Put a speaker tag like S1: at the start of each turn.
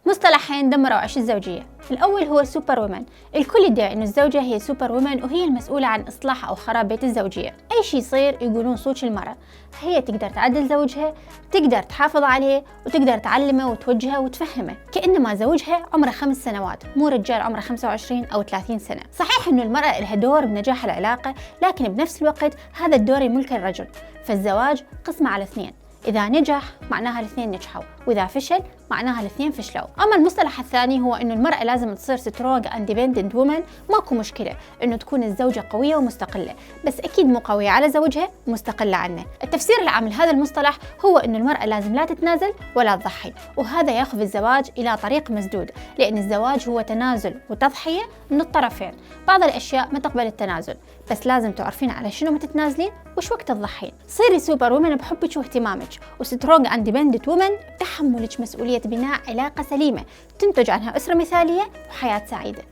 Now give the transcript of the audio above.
S1: مصطلحين دمروا عيش الزوجية. الأول هو سوبر وومن. الكل يدعي إنه الزوجة هي سوبر وومن وهي المسؤولة عن إصلاح أو خراب بيت الزوجية. أي شيء يصير يقولون صوت المرأة، هي تقدر تعدل زوجها، تقدر تحافظ عليه، وتقدر تعلمه وتوجهه وتفهمه، كأنما زوجها عمره 5 سنوات مو رجال عمره 25 أو 30 سنة. صحيح إنه المرأة لها دور بنجاح العلاقة، لكن بنفس الوقت هذا الدور يملك الرجل. فالزواج قسمة على 2، إذا نجح معناها الاثنين نجحوا، وإذا فشل معناها الاثنين فشلوا. أما المصطلح الثاني هو إنه المرأة لازم تصير سترونج اندبندنت وومن. ماكو مشكلة إنه تكون الزوجة قوية ومستقلة، بس أكيد مو قوية على زوجها ومستقلة عنه. التفسير العام لهذا المصطلح هو إنه المرأة لازم لا تتنازل ولا تضحي، وهذا ياخذ الزواج إلى طريق مسدود، لأن الزواج هو تنازل وتضحية من الطرفين. بعض الأشياء ما تقبل التنازل، بس لازم تعرفين على شنو ما تتنازلين وش وقت تضحين. صيري سوبر وومن بحبك واهتمامك، وسترونج اندبندنت وومن بتحملك مسؤولية بناء علاقة سليمة تنتج عنها أسرة مثالية وحياة سعيدة.